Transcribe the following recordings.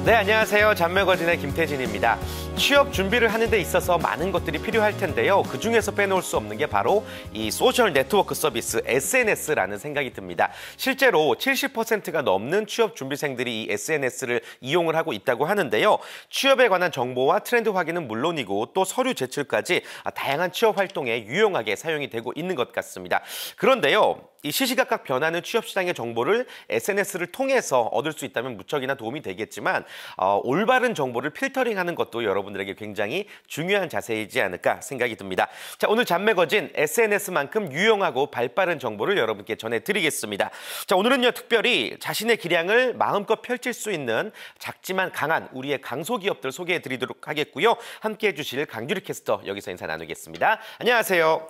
네, 안녕하세요. 잔매거진의 김태진입니다. 취업 준비를 하는 데 있어서 많은 것들이 필요할 텐데요. 그중에서 빼놓을 수 없는 게 바로 이 소셜 네트워크 서비스 SNS라는 생각이 듭니다. 실제로 70%가 넘는 취업 준비생들이 이 SNS를 이용을 하고 있다고 하는데요. 취업에 관한 정보와 트렌드 확인은 물론이고 또 서류 제출까지 다양한 취업 활동에 유용하게 사용이 되고 있는 것 같습니다. 그런데요. 이 시시각각 변하는 취업시장의 정보를 SNS를 통해서 얻을 수 있다면 무척이나 도움이 되겠지만 올바른 정보를 필터링하는 것도 여러분들에게 굉장히 중요한 자세이지 않을까 생각이 듭니다. 자, 오늘 잔매거진 SNS만큼 유용하고 발빠른 정보를 여러분께 전해드리겠습니다. 자, 오늘은요 특별히 자신의 기량을 마음껏 펼칠 수 있는 작지만 강한 우리의 강소기업들 소개해드리도록 하겠고요. 함께해 주실 강주리 캐스터 여기서 인사 나누겠습니다. 안녕하세요.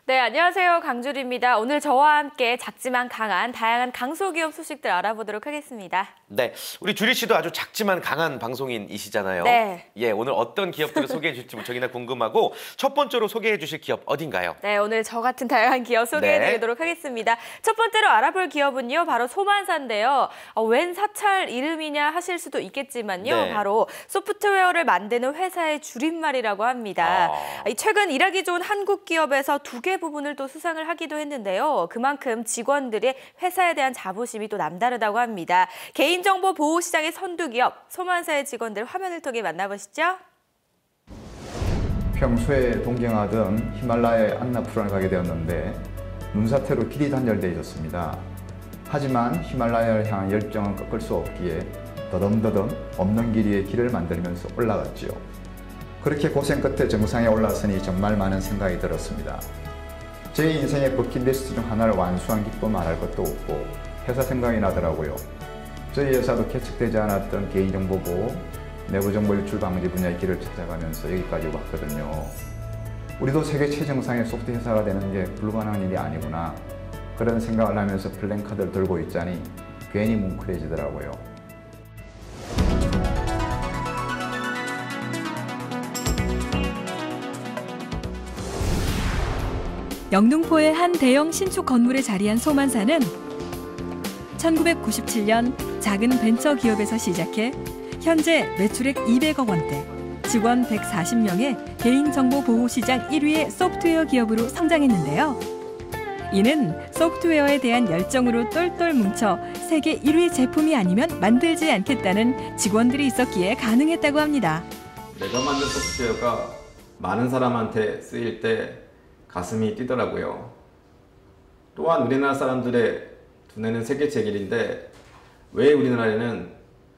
네, 안녕하세요. 강주리입니다. 오늘 저와 함께 작지만 강한 다양한 강소기업 소식들 알아보도록 하겠습니다. 네, 우리 주리 씨도 아주 작지만 강한 방송인이시잖아요. 네. 예, 오늘 어떤 기업들을 소개해 주실지 무척이나 궁금하고 첫 번째로 소개해 주실 기업 어딘가요? 네, 오늘 저 같은 다양한 기업 소개해드리도록 하겠습니다. 첫 번째로 알아볼 기업은요, 바로 소만사인데요. 웬 사찰 이름이냐 하실 수도 있겠지만요. 네. 바로 소프트웨어를 만드는 회사의 줄임말이라고 합니다. 최근 일하기 좋은 한국 기업에서 2개 부분을 또 수상을 하기도 했는데요. 그만큼 직원들의 회사에 대한 자부심이 또 남다르다고 합니다. 개인정보 보호 시장의 선두기업 소만사의 직원들 화면을 통해 만나보시죠. 평소에 동경하던 히말라야의 안나푸르를 가게 되었는데 눈사태로 길이 단절되어 있었습니다. 하지만 히말라야를 향한 열정은 꺾을 수 없기에 더듬더듬 없는 길 위에 길을 만들면서 올라갔지요. 그렇게 고생 끝에 정상에 올랐으니 정말 많은 생각이 들었습니다. 제 인생의 버킷리스트 중 하나를 완수한 기쁨 말할 것도 없고 회사 생각이 나더라고요. 저희 회사도 개척되지 않았던 개인정보 보호, 내부정보 유출 방지 분야의 길을 찾아가면서 여기까지 왔거든요. 우리도 세계 최정상의 소프트 회사가 되는 게 불가능한 일이 아니구나. 그런 생각을 하면서 플랜카드를 들고 있자니 괜히 뭉클해지더라고요. 영등포의 한 대형 신축 건물에 자리한 소만사는 1997년 작은 벤처 기업에서 시작해 현재 매출액 200억 원대, 직원 140명의 개인정보 보호 시장 1위의 소프트웨어 기업으로 성장했는데요. 이는 소프트웨어에 대한 열정으로 똘똘 뭉쳐 세계 1위 제품이 아니면 만들지 않겠다는 직원들이 있었기에 가능했다고 합니다. 내가 만든 소프트웨어가 많은 사람한테 쓰일 때 가슴이 뛰더라고요. 또한 우리나라 사람들의 두뇌는 세계 제1인데 왜 우리나라에는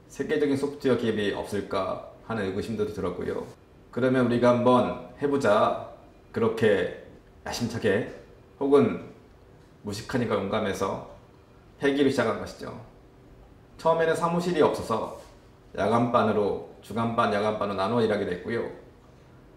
세계적인 소프트웨어 기업이 없을까 하는 의구심도 들었고요. 그러면 우리가 한번 해보자. 그렇게 야심차게 혹은 무식하니까 용감해서 회기를 시작한 것이죠. 처음에는 사무실이 없어서 야간반으로 주간반, 야간반으로 나눠 일하게 됐고요.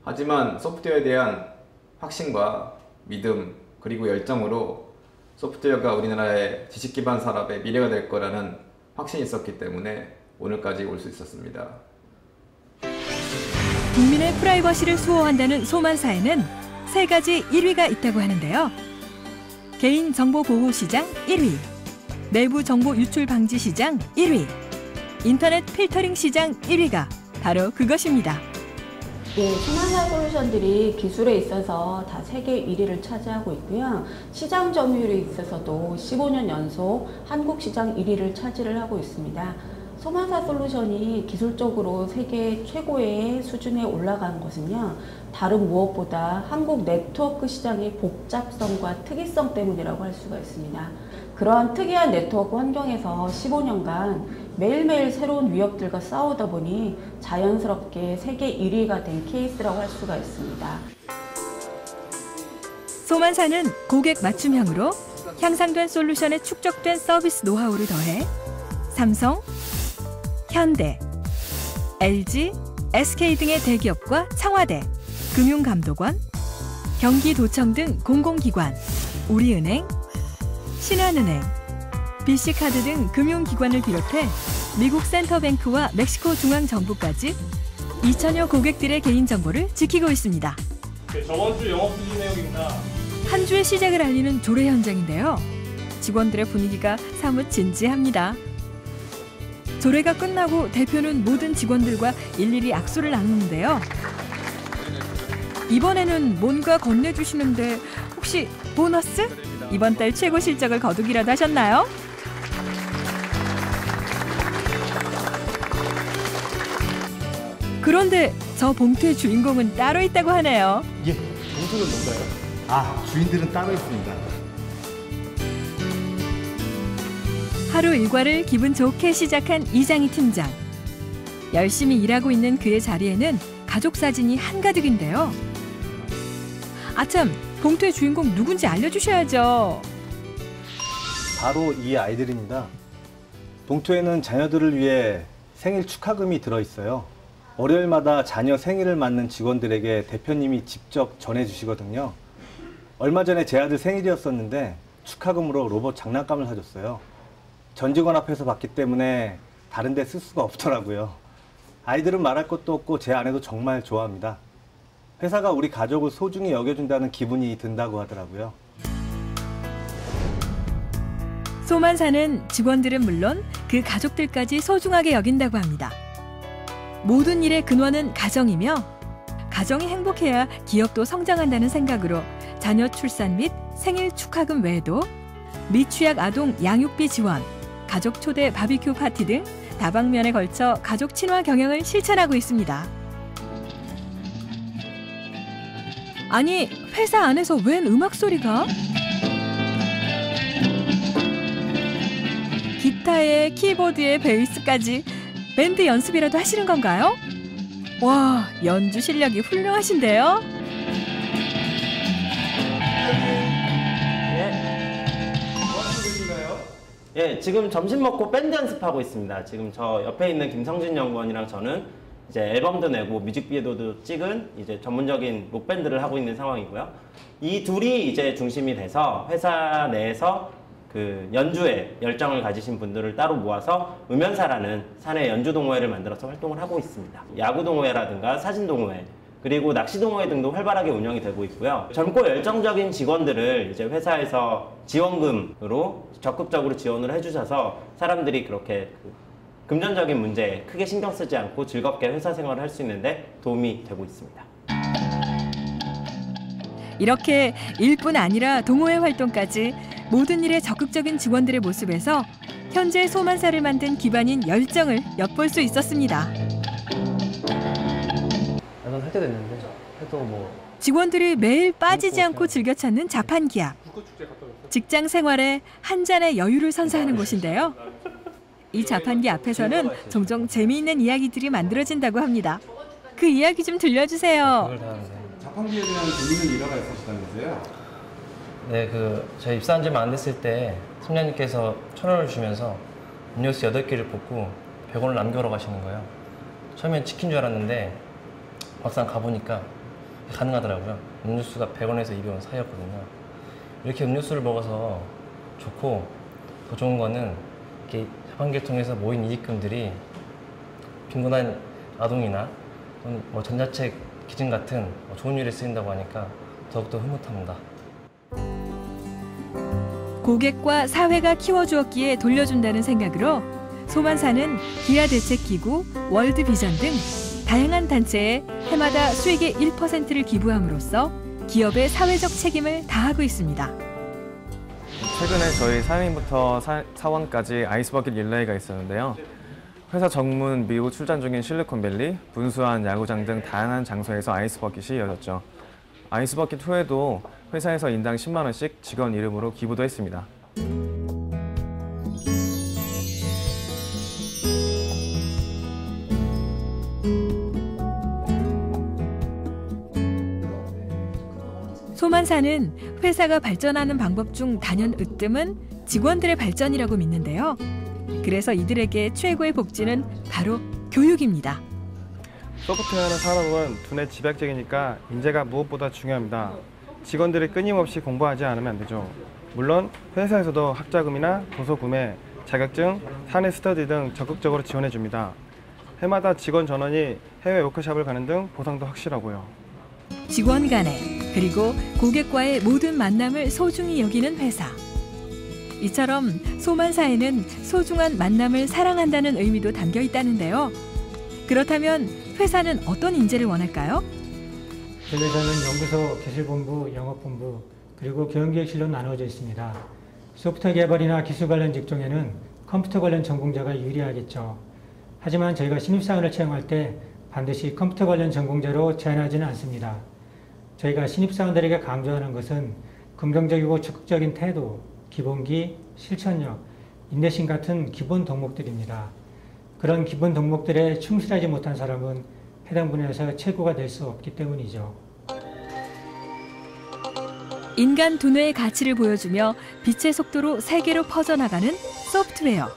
하지만 소프트웨어에 대한 확신과 믿음 그리고 열정으로 소프트웨어가 우리나라의 지식 기반 산업의 미래가 될 거라는 확신이 있었기 때문에 오늘까지 올 수 있었습니다. 국민의 프라이버시를 수호한다는 소만사에는 3가지 1위가 있다고 하는데요. 개인정보 보호 시장 1위, 내부 정보 유출 방지 시장 1위, 인터넷 필터링 시장 1위가 바로 그것입니다. 네, 소만사 솔루션들이 기술에 있어서 다 세계 1위를 차지하고 있고요. 시장 점유율에 있어서도 15년 연속 한국 시장 1위를 차지를 하고 있습니다. 소만사 솔루션이 기술적으로 세계 최고의 수준에 올라간 것은요, 다른 무엇보다 한국 네트워크 시장의 복잡성과 특이성 때문이라고 할 수가 있습니다. 그러한 특이한 네트워크 환경에서 15년간 매일매일 새로운 위협들과 싸우다 보니 자연스럽게 세계 1위가 된 케이스라고 할 수가 있습니다. 소만사는 고객 맞춤형으로 향상된 솔루션에 축적된 서비스 노하우를 더해 삼성, 현대, LG, SK 등의 대기업과 청와대, 금융감독원, 경기도청 등 공공기관, 우리은행, 신한은행, BC카드 등 금융기관을 비롯해 미국 센터뱅크와 멕시코 중앙정부까지 2천여 고객들의 개인정보를 지키고 있습니다. 저번 주 영업 수지 내역입니다. 한 주의 시작을 알리는 조례 현장인데요. 직원들의 분위기가 사뭇 진지합니다. 조례가 끝나고 대표는 모든 직원들과 일일이 악수를 나누는데요. 이번에는 뭔가 건네주시는데 혹시 보너스? 이번 달 최고 실적을 거두기라도 하셨나요? 그런데 저 봉투의 주인공은 따로 있다고 하네요. 예, 봉투는 뭔가요? 주인들은 따로 있습니다. 하루 일과를 기분 좋게 시작한 이장희 팀장. 열심히 일하고 있는 그의 자리에는 가족 사진이 한가득인데요. 아참, 봉투의 주인공 누군지 알려주셔야죠. 바로 이 아이들입니다. 봉투에는 자녀들을 위해 생일 축하금이 들어있어요. 월요일마다 자녀 생일을 맞는 직원들에게 대표님이 직접 전해주시거든요. 얼마 전에 제 아들 생일이었었는데 축하금으로 로봇 장난감을 사줬어요. 전 직원 앞에서 받기 때문에 다른 데 쓸 수가 없더라고요. 아이들은 말할 것도 없고 제 아내도 정말 좋아합니다. 회사가 우리 가족을 소중히 여겨준다는 기분이 든다고 하더라고요. 소만사는 직원들은 물론 그 가족들까지 소중하게 여긴다고 합니다. 모든 일의 근원은 가정이며 가정이 행복해야 기업도 성장한다는 생각으로 자녀 출산 및 생일 축하금 외에도 미취학 아동 양육비 지원, 가족 초대 바비큐 파티 등 다방면에 걸쳐 가족 친화 경영을 실천하고 있습니다. 아니, 회사 안에서 웬 음악 소리가? 기타에 키보드에 베이스까지 밴드 연습이라도 하시는 건가요? 와, 연주 실력이 훌륭하신데요? 예, 지금 점심 먹고 밴드 연습하고 있습니다. 지금 저 옆에 있는 김성진 연구원이랑 저는 이제 앨범도 내고 뮤직비디오도 찍은 이제 전문적인 록밴드를 하고 있는 상황이고요. 이 둘이 이제 중심이 돼서 회사 내에서 그 연주에 열정을 가지신 분들을 따로 모아서 음연사라는 사내 연주 동호회를 만들어서 활동을 하고 있습니다. 야구 동호회라든가 사진 동호회, 그리고 낚시 동호회 등도 활발하게 운영이 되고 있고요. 젊고 열정적인 직원들을 이제 회사에서 지원금으로 적극적으로 지원을 해주셔서 사람들이 그렇게 금전적인 문제에 크게 신경 쓰지 않고 즐겁게 회사 생활을 할 수 있는데 도움이 되고 있습니다. 이렇게 일뿐 아니라 동호회 활동까지 모든 일에 적극적인 직원들의 모습에서 현재 소만사를 만든 기반인 열정을 엿볼 수 있었습니다. 난 할 때 됐는데 해도 뭐 직원들이 매일 빠지지 않고 즐겨 찾는 자판 기업. 직장 생활에 한 잔의 여유를 선사하는 곳인데요. 이 자판기 앞에서는 종종 재미있는 이야기들이 만들어진다고 합니다. 그 이야기 좀 들려주세요. 자판기에 대한 재미있는 일화가 있으시다면서요? 네, 제가 입사한 지 안 됐을 때 팀장님께서 1,000원을 주면서 음료수 8개를 볶고 100원을 남겨러 가시는 거예요. 처음엔 치킨 줄 알았는데 막상 가보니까 가능하더라고요. 음료수가 100원에서 200원 사이였거든요. 이렇게 음료수를 먹어서 좋고 더 좋은 거는 이렇게 자판기를 통해서 모인 이익금들이 빈곤한 아동이나 뭐 전자책 기증 같은 좋은 일에 쓰인다고 하니까 더욱더 흐뭇합니다. 고객과 사회가 키워주었기에 돌려준다는 생각으로 소만사는 기아대책기구, 월드비전 등 다양한 단체에 해마다 수익의 1%를 기부함으로써 기업의 사회적 책임을 다하고 있습니다. 최근에 저희 사장님부터 사원까지 아이스버킷 릴레이가 있었는데요. 회사 정문 미국 출장 중인 실리콘밸리, 분수한 야구장 등 다양한 장소에서 아이스버킷이 이어졌죠. 아이스버킷 후에도 회사에서 인당 10만 원씩 직원 이름으로 기부도 했습니다. 소만사는 회사가 발전하는 방법 중 단연 으뜸은 직원들의 발전이라고 믿는데요. 그래서 이들에게 최고의 복지는 바로 교육입니다. 소프트웨어하는 산업은 두뇌 집약적이니까 인재가 무엇보다 중요합니다. 직원들이 끊임없이 공부하지 않으면 안 되죠. 물론 회사에서도 학자금이나 도서 구매, 자격증, 사내 스터디 등 적극적으로 지원해 줍니다. 해마다 직원 전원이 해외 워크숍을 가는 등 보상도 확실하고요. 직원 간의 그리고 고객과의 모든 만남을 소중히 여기는 회사. 이처럼 소만사에는 소중한 만남을 사랑한다는 의미도 담겨 있다는데요. 그렇다면 회사는 어떤 인재를 원할까요? 저희 회사는 연구소, 기술본부, 영업본부, 그리고 교육기획실로 나누어져 있습니다. 소프트웨어 개발이나 기술 관련 직종에는 컴퓨터 관련 전공자가 유리하겠죠. 하지만 저희가 신입사원을 채용할 때 반드시 컴퓨터 관련 전공자로 제한하지는 않습니다. 저희가 신입사원들에게 강조하는 것은 긍정적이고 적극적인 태도, 기본기, 실천력, 인내심 같은 기본 덕목들입니다. 그런 기본 덕목들에 충실하지 못한 사람은 해당 분야에서 최고가 될 수 없기 때문이죠. 인간 두뇌의 가치를 보여주며 빛의 속도로 세계로 퍼져나가는 소프트웨어.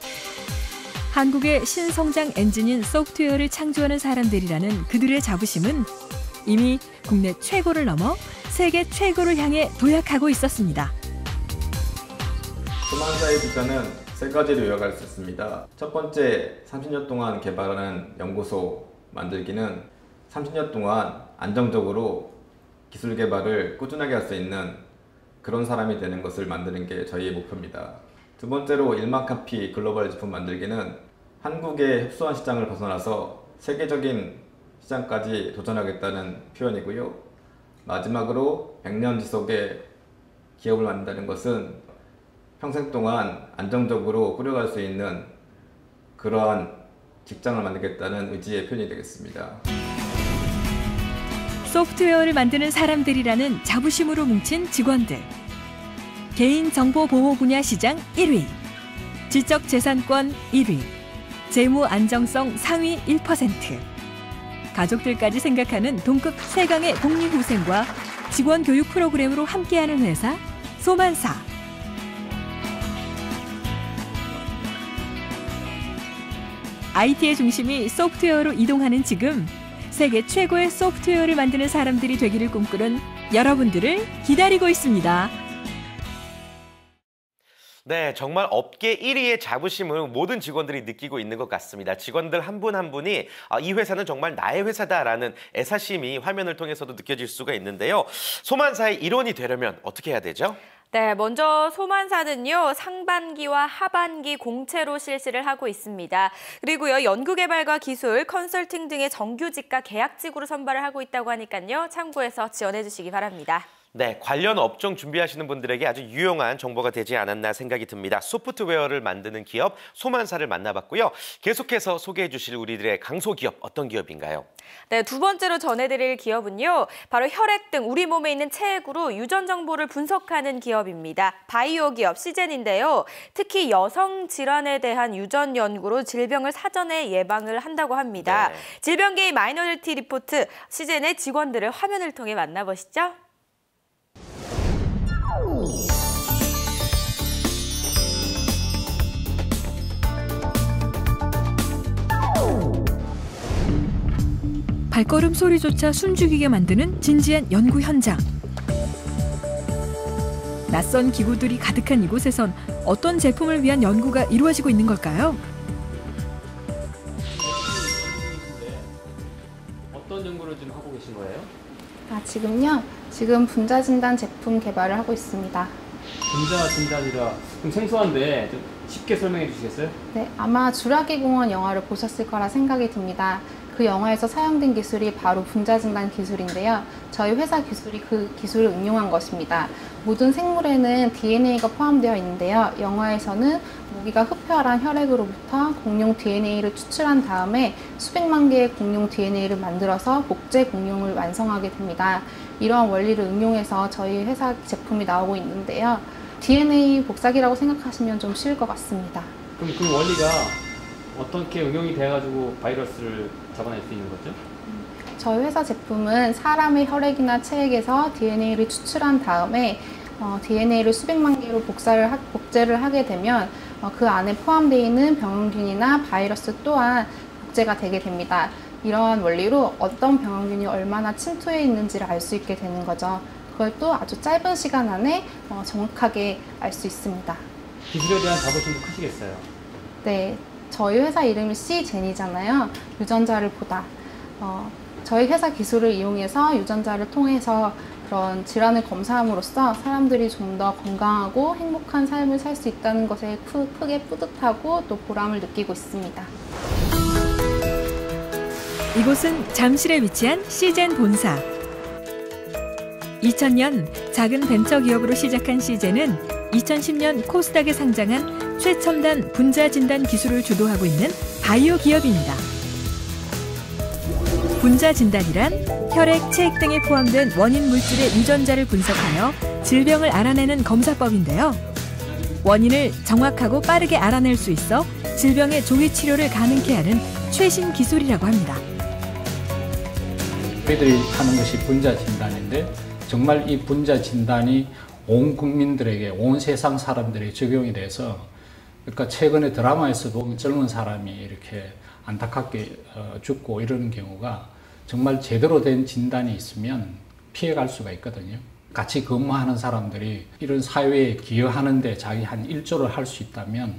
한국의 신성장 엔진인 소프트웨어를 창조하는 사람들이라는 그들의 자부심은 이미 국내 최고를 넘어 세계 최고를 향해 도약하고 있었습니다. 소만사의 비전은 세 가지로 요약할 수 있습니다. 첫 번째, 30년 동안 개발하는 연구소 만들기는 30년 동안 안정적으로 기술 개발을 꾸준하게 할 수 있는 그런 사람이 되는 것을 만드는 게 저희의 목표입니다. 두 번째로, 1만 카피 글로벌 제품 만들기는 한국의 협소한 시장을 벗어나서 세계적인 시장까지 도전하겠다는 표현이고요. 마지막으로 100년 지속의 기업을 만든다는 것은 평생 동안 안정적으로 꾸려갈 수 있는 그러한 직장을 만들겠다는 의지의 표현이 되겠습니다. 소프트웨어를 만드는 사람들이라는 자부심으로 뭉친 직원들. 개인정보 보호 분야 시장 1위, 지적재산권 1위, 재무 안정성 상위 1%. 가족들까지 생각하는 동급 세강의 독립후생과 직원 교육 프로그램으로 함께하는 회사 소만사. IT의 중심이 소프트웨어로 이동하는 지금, 세계 최고의 소프트웨어를 만드는 사람들이 되기를 꿈꾸는 여러분들을 기다리고 있습니다. 네, 정말 업계 1위의 자부심을 모든 직원들이 느끼고 있는 것 같습니다. 직원들 한 분 한 분이 이 회사는 정말 나의 회사다라는 애사심이 화면을 통해서도 느껴질 수가 있는데요. 소만사의 일원이 되려면 어떻게 해야 되죠? 네, 먼저 소만사는요, 상반기와 하반기 공채로 실시를 하고 있습니다. 그리고요, 연구개발과 기술, 컨설팅 등의 정규직과 계약직으로 선발을 하고 있다고 하니까요, 참고해서 지원해 주시기 바랍니다. 네, 관련 업종 준비하시는 분들에게 아주 유용한 정보가 되지 않았나 생각이 듭니다. 소프트웨어를 만드는 기업 소만사를 만나봤고요. 계속해서 소개해 주실 우리들의 강소기업 어떤 기업인가요? 네, 두 번째로 전해드릴 기업은요, 바로 혈액 등 우리 몸에 있는 체액으로 유전 정보를 분석하는 기업입니다. 바이오 기업 시젠인데요. 특히 여성 질환에 대한 유전 연구로 질병을 사전에 예방을 한다고 합니다. 네. 질병계의 마이너리티 리포트, 시젠의 직원들을 화면을 통해 만나보시죠. 발걸음 소리조차 숨죽이게 만드는 진지한 연구 현장. 낯선 기구들이 가득한 이곳에선 어떤 제품을 위한 연구가 이루어지고 있는 걸까요? 어떤 연구를 지금 하고 계신 거예요? 지금요? 지금 분자 진단 제품 개발을 하고 있습니다. 분자 진단이라 좀 생소한데 좀 쉽게 설명해 주시겠어요? 네, 아마 주라기 공원 영화를 보셨을 거라 생각이 듭니다. 그 영화에서 사용된 기술이 바로 분자 진단 기술인데요. 저희 회사 기술이 그 기술을 응용한 것입니다. 모든 생물에는 DNA가 포함되어 있는데요. 영화에서는 모기가 흡혈한 혈액으로부터 공룡 DNA를 추출한 다음에 수백만 개의 공룡 DNA를 만들어서 복제 공룡을 완성하게 됩니다. 이러한 원리를 응용해서 저희 회사 제품이 나오고 있는데요. DNA 복사기라고 생각하시면 좀 쉬울 것 같습니다. 그럼 그 원리가 어떻게 응용이 돼가지고 바이러스를 잡아낼 수 있는 거죠? 저희 회사 제품은 사람의 혈액이나 체액에서 DNA를 추출한 다음에 DNA를 수백만 개로 복제를 하게 되면 그 안에 포함되어 있는 병원균이나 바이러스 또한 복제가 되게 됩니다. 이러한 원리로 어떤 병원균이 얼마나 침투해 있는지를 알 수 있게 되는 거죠. 그걸 또 아주 짧은 시간 안에 정확하게 알 수 있습니다. 기술에 대한 자부심도 크시겠어요? 네, 저희 회사 이름이 시젠이잖아요. 유전자를 보다. 저희 회사 기술을 이용해서 유전자를 통해서 그런 질환을 검사함으로써 사람들이 좀 더 건강하고 행복한 삶을 살 수 있다는 것에 크게 뿌듯하고 또 보람을 느끼고 있습니다. 이곳은 잠실에 위치한 시젠 본사. 2000년 작은 벤처 기업으로 시작한 시젠은 2010년 코스닥에 상장한 최첨단 분자 진단 기술을 주도하고 있는 바이오 기업입니다. 분자 진단이란 혈액, 체액 등에 포함된 원인 물질의 유전자를 분석하여 질병을 알아내는 검사법인데요. 원인을 정확하고 빠르게 알아낼 수 있어 질병의 조기 치료를 가능케 하는 최신 기술이라고 합니다. 저희들이 하는 것이 분자 진단인데 정말 이 분자 진단이 온 국민들에게, 온 세상 사람들에게 적용이 돼서 그러니까 최근에 드라마에서도 젊은 사람이 이렇게 안타깝게 죽고 이러는 경우가 정말 제대로 된 진단이 있으면 피해갈 수가 있거든요. 같이 근무하는 사람들이 이런 사회에 기여하는데 자기 한 일조를 할 수 있다면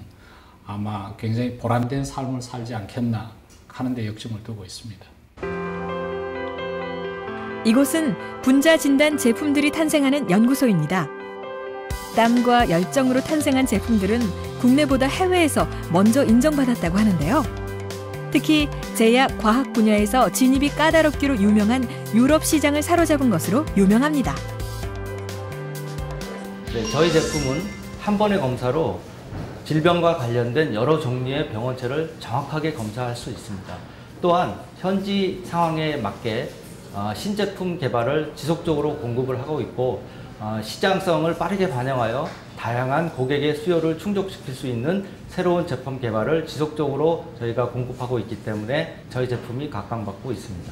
아마 굉장히 보람된 삶을 살지 않겠나 하는 데 역점을 두고 있습니다. 이곳은 분자 진단 제품들이 탄생하는 연구소입니다. 땀과 열정으로 탄생한 제품들은 국내보다 해외에서 먼저 인정받았다고 하는데요. 특히 제약, 과학 분야에서 진입이 까다롭기로 유명한 유럽 시장을 사로잡은 것으로 유명합니다. 네, 저희 제품은 한 번의 검사로 질병과 관련된 여러 종류의 병원체를 정확하게 검사할 수 있습니다. 또한 현지 상황에 맞게 신제품 개발을 지속적으로 공급을 하고 있고 시장성을 빠르게 반영하여 다양한 고객의 수요를 충족시킬 수 있는 새로운 제품 개발을 지속적으로 저희가 공급하고 있기 때문에 저희 제품이 각광받고 있습니다.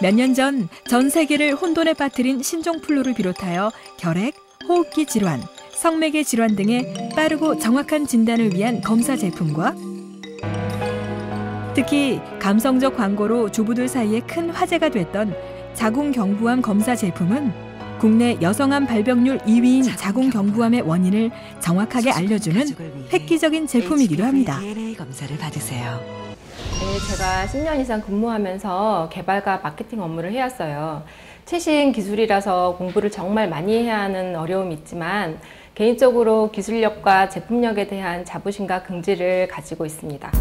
몇 년 전 전 세계를 혼돈에 빠뜨린 신종플루를 비롯하여 결핵, 호흡기 질환, 성매개 질환 등의 빠르고 정확한 진단을 위한 검사 제품과 특히 감성적 광고로 주부들 사이에 큰 화제가 됐던 자궁경부암 검사 제품은 국내 여성암 발병률 2위인 자궁경부암의 원인을 정확하게 알려주는 획기적인 제품이기도 합니다. DNA 검사를 받으세요. 네, 제가 10년 이상 근무하면서 개발과 마케팅 업무를 해왔어요. 최신 기술이라서 공부를 정말 많이 해야 하는 어려움이 있지만 개인적으로 기술력과 제품력에 대한 자부심과 긍지를 가지고 있습니다.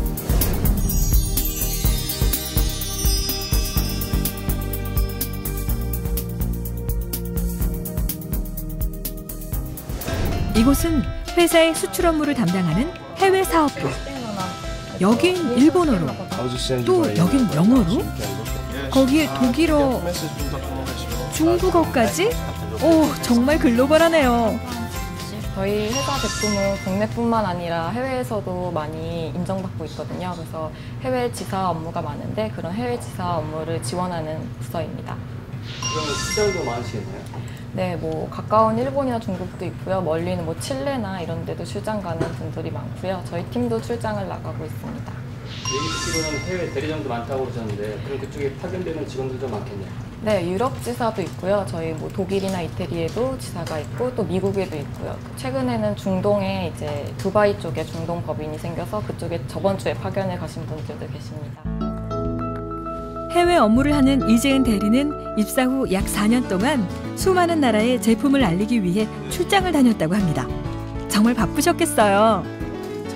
이곳은 회사의 수출 업무를 담당하는 해외 사업부. 여긴 일본어로, 또 여긴 영어로, 거기에 독일어, 중국어까지? 오, 정말 글로벌하네요. 저희 회사 제품은 국내뿐만 아니라 해외에서도 많이 인정받고 있거든요. 그래서 해외 지사 업무가 많은데 그런 해외 지사 업무를 지원하는 부서입니다. 그러면 출장도 많으시겠나요? 네, 뭐 가까운 일본이나 중국도 있고요. 멀리는 뭐 칠레나 이런 데도 출장 가는 분들이 많고요. 저희 팀도 출장을 나가고 있습니다. 얘기 듣기로는 해외 대리점도 많다고 그러셨는데 그럼 그쪽에 파견되는 직원들도 많겠네요? 네, 유럽 지사도 있고요. 저희 뭐 독일이나 이태리에도 지사가 있고 또 미국에도 있고요. 최근에는 중동에 이제 두바이 쪽에 중동 법인이 생겨서 그쪽에 저번 주에 파견을 가신 분들도 계십니다. 해외 업무를 하는 이재은 대리는 입사 후 약 4년 동안 수많은 나라의 제품을 알리기 위해 출장을 다녔다고 합니다. 정말 바쁘셨겠어요.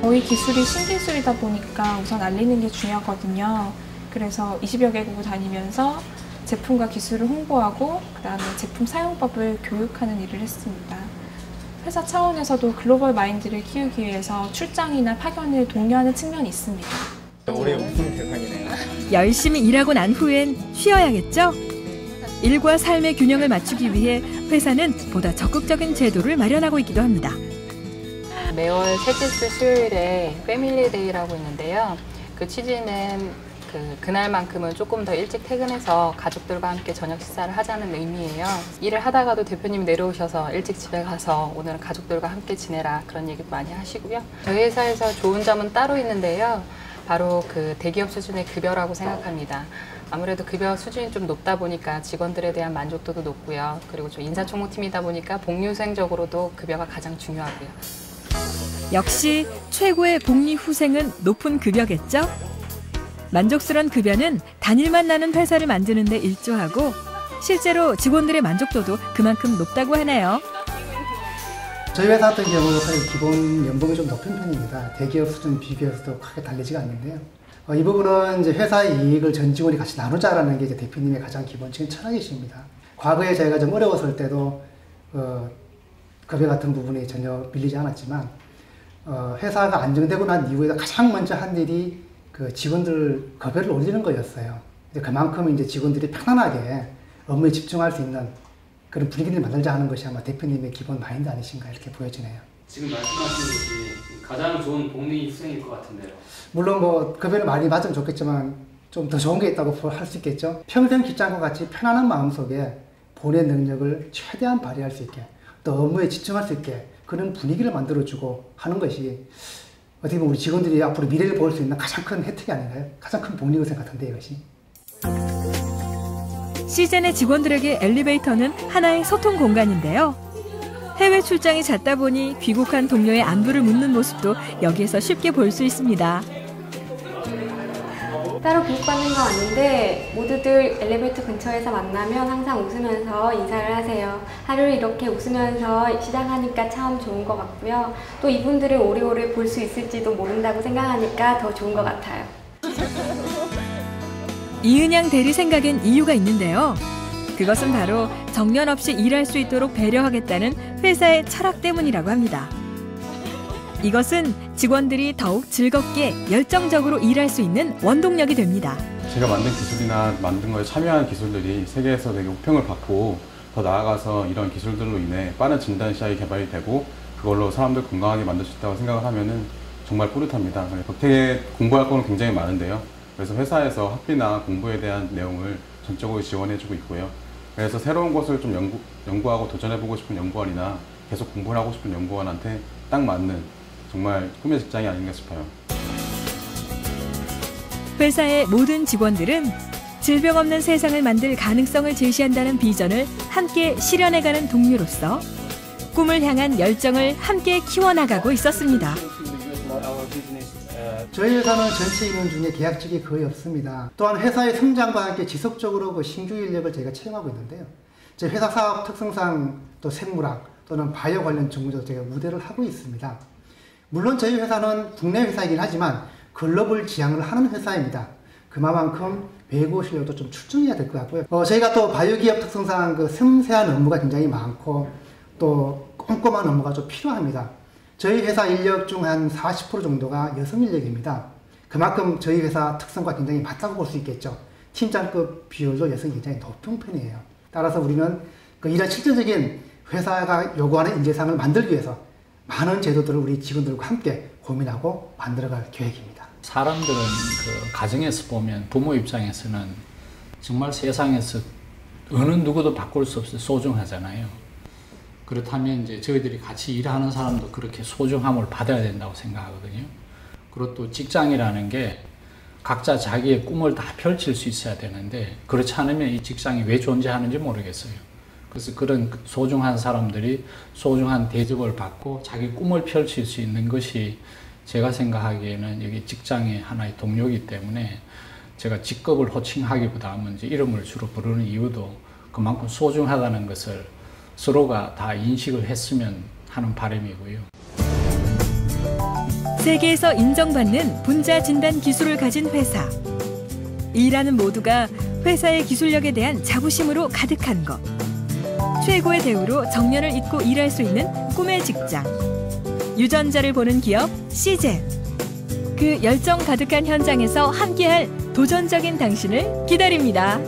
저희 기술이 신기술이다 보니까 우선 알리는 게 중요하거든요. 그래서 20여 개국을 다니면서 제품과 기술을 홍보하고 그다음에 제품 사용법을 교육하는 일을 했습니다. 회사 차원에서도 글로벌 마인드를 키우기 위해서 출장이나 파견을 독려하는 측면이 있습니다. 올해 우승 대상이네요. 열심히 일하고 난 후엔 쉬어야겠죠? 일과 삶의 균형을 맞추기 위해 회사는 보다 적극적인 제도를 마련하고 있기도 합니다. 매월 셋째 주 수요일에 패밀리 데이라고 있는데요. 그 취지는 그날만큼은 조금 더 일찍 퇴근해서 가족들과 함께 저녁 식사를 하자는 의미예요. 일을 하다가도 대표님이 내려오셔서 일찍 집에 가서 오늘은 가족들과 함께 지내라 그런 얘기도 많이 하시고요. 저희 회사에서 좋은 점은 따로 있는데요. 바로 그 대기업 수준의 급여라고 생각합니다. 아무래도 급여 수준이 좀 높다 보니까 직원들에 대한 만족도도 높고요. 그리고 좀 인사총무팀이다 보니까 복리후생적으로도 급여가 가장 중요하고요. 역시 최고의 복리후생은 높은 급여겠죠? 만족스러운 급여는 단일만 나는 회사를 만드는 데 일조하고 실제로 직원들의 만족도도 그만큼 높다고 하네요. 저희 회사 같은 경우는 사실 기본 연봉이 좀 높은 편입니다. 대기업 수준 비교해서도 크게 다르지가 않는데요. 이 부분은 이제 회사의 이익을 전 직원이 같이 나누자라는 게 이제 대표님의 가장 기본적인 철학이십니다. 과거에 저희가 좀 어려웠을 때도 급여 같은 부분이 전혀 밀리지 않았지만 회사가 안정되고 난 이후에 가장 먼저 한 일이 그 직원들 급여를 올리는 거였어요. 그만큼 이제 직원들이 편안하게 업무에 집중할 수 있는 그런 분위기를 만들자 하는 것이 아마 대표님의 기본 마인드 아니신가 이렇게 보여지네요. 지금 말씀하시는 것이 가장 좋은 복리 수행일 것 같은데요. 물론 뭐 급여를 많이 받으면 좋겠지만 좀 더 좋은 게 있다고 할 수 있겠죠. 평생 직장과 같이 편안한 마음속에 본의 능력을 최대한 발휘할 수 있게 또 업무에 집중할 수 있게 그런 분위기를 만들어주고 하는 것이 어떻게 보면 우리 직원들이 앞으로 미래를 볼 수 있는 가장 큰 혜택이 아닌가요? 가장 큰 복리고 생각하는데 이것이. 시젠의 직원들에게 엘리베이터는 하나의 소통 공간인데요. 해외 출장이 잦다 보니 귀국한 동료의 안부를 묻는 모습도 여기에서 쉽게 볼 수 있습니다. 따로 교육받는 건 아닌데 모두들 엘리베이터 근처에서 만나면 항상 웃으면서 인사를 하세요. 하루를 이렇게 웃으면서 시작하니까 참 좋은 것 같고요. 또 이분들을 오래오래 볼 수 있을지도 모른다고 생각하니까 더 좋은 것 같아요. 이은양 대리 생각엔 이유가 있는데요. 그것은 바로 정년 없이 일할 수 있도록 배려하겠다는 회사의 철학 때문이라고 합니다. 이것은 직원들이 더욱 즐겁게 열정적으로 일할 수 있는 원동력이 됩니다. 제가 만든 기술이나 만든 거에 참여한 기술들이 세계에서 되게 호평을 받고 더 나아가서 이런 기술들로 인해 빠른 진단 시약이 개발이 되고 그걸로 사람들 건강하게 만들 수 있다고 생각을 하면은 정말 뿌듯합니다. 덕택에 공부할 거는 굉장히 많은데요. 그래서 회사에서 학비나 공부에 대한 내용을 전적으로 지원해주고 있고요. 그래서 새로운 것을 좀 연구하고 도전해보고 싶은 연구원이나 계속 공부를 하고 싶은 연구원한테 딱 맞는 정말 꿈의 직장이 아닌가 싶어요. 회사의 모든 직원들은 질병 없는 세상을 만들 가능성을 제시한다는 비전을 함께 실현해가는 동료로서 꿈을 향한 열정을 함께 키워나가고 있었습니다. 저희 회사는 전체 인원 중에 계약직이 거의 없습니다. 또한 회사의 성장과 함께 지속적으로 신규 인력을 저희가 채용하고 있는데요. 저희 회사 사업 특성상 또 생물학 또는 바이오 관련 전공자도 저희가 우대를 하고 있습니다. 물론 저희 회사는 국내 회사이긴 하지만 글로벌 지향을 하는 회사입니다. 그만큼 외국 실력도 좀 출중해야 될 것 같고요. 저희가 또 바이오 기업 특성상 그 섬세한 업무가 굉장히 많고 또 꼼꼼한 업무가 좀 필요합니다. 저희 회사 인력 중 한 40% 정도가 여성 인력입니다. 그만큼 저희 회사 특성과 굉장히 맞다고 볼 수 있겠죠. 팀장급 비율도 여성이 굉장히 높은 편이에요. 따라서 우리는 이런 실질적인 회사가 요구하는 인재상을 만들기 위해서 많은 제도들을 우리 직원들과 함께 고민하고 만들어갈 계획입니다. 사람들은 그 가정에서 보면 부모 입장에서는 정말 세상에서 어느 누구도 바꿀 수 없이 소중하잖아요. 그렇다면 이제 저희들이 같이 일하는 사람도 그렇게 소중함을 받아야 된다고 생각하거든요. 그리고 또 직장이라는 게 각자 자기의 꿈을 다 펼칠 수 있어야 되는데 그렇지 않으면 이 직장이 왜 존재하는지 모르겠어요. 그래서 그런 소중한 사람들이 소중한 대접을 받고 자기 꿈을 펼칠 수 있는 것이 제가 생각하기에는 여기 직장의 하나의 동료이기 때문에 제가 직급을 호칭하기보다는 이제 이름을 주로 부르는 이유도 그만큼 소중하다는 것을 서로가 다 인식을 했으면 하는 바람이고요. 세계에서 인정받는 분자 진단 기술을 가진 회사. 일하는 모두가 회사의 기술력에 대한 자부심으로 가득한 것. 최고의 대우로 정년을 잊고 일할 수 있는 꿈의 직장. 유전자를 보는 기업 시젠. 그 열정 가득한 현장에서 함께할 도전적인 당신을 기다립니다.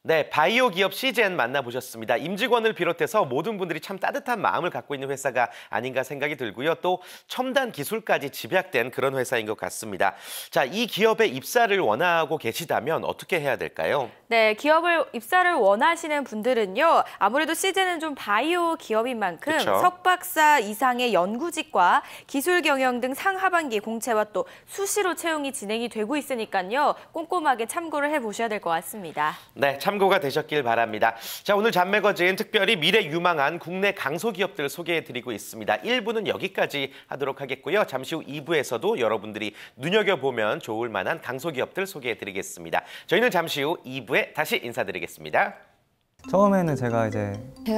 네, 바이오 기업 시젠 만나보셨습니다. 임직원을 비롯해서 모든 분들이 참 따뜻한 마음을 갖고 있는 회사가 아닌가 생각이 들고요. 또 첨단 기술까지 집약된 그런 회사인 것 같습니다. 자, 이 기업에 입사를 원하고 계시다면 어떻게 해야 될까요? 네, 기업을 입사를 원하시는 분들은요. 아무래도 시젠은 좀 바이오 기업인 만큼 그쵸? 석박사 이상의 연구직과 기술 경영 등 상하반기 공채와 또 수시로 채용이 진행이 되고 있으니까요. 꼼꼼하게 참고를 해보셔야 될 것 같습니다. 네, 참고 참고가 되셨길 바랍니다. 자, 오늘 잡매거진 특별히 미래 유망한 국내 강소기업들 소개해드리고 있습니다. 1부는 여기까지 하도록 하겠고요. 잠시 후 2부에서도 여러분들이 눈여겨보면 좋을 만한 강소기업들 소개해드리겠습니다. 저희는 잠시 후 2부에 다시 인사드리겠습니다. 처음에는 제가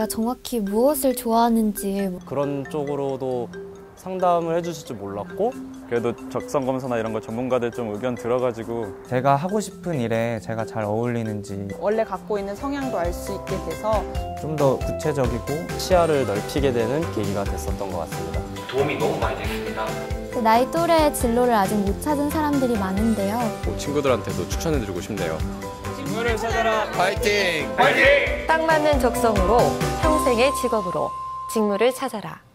정확히 무엇을 좋아하는지 그런 쪽으로도 상담을 해주실 줄 몰랐고 그래도 적성검사나 이런 거 전문가들 좀 의견 들어가지고 제가 하고 싶은 일에 제가 잘 어울리는지 원래 갖고 있는 성향도 알 수 있게 돼서 좀 더 구체적이고 시야를 넓히게 되는 계기가 됐었던 것 같습니다. 도움이 너무 많이 됐습니다. 나이 또래의 진로를 아직 못 찾은 사람들이 많은데요. 친구들한테도 추천해드리고 싶네요. 직무를 찾아라. 파이팅! 파이팅! 딱 맞는 적성으로 평생의 직업으로 직무를 찾아라.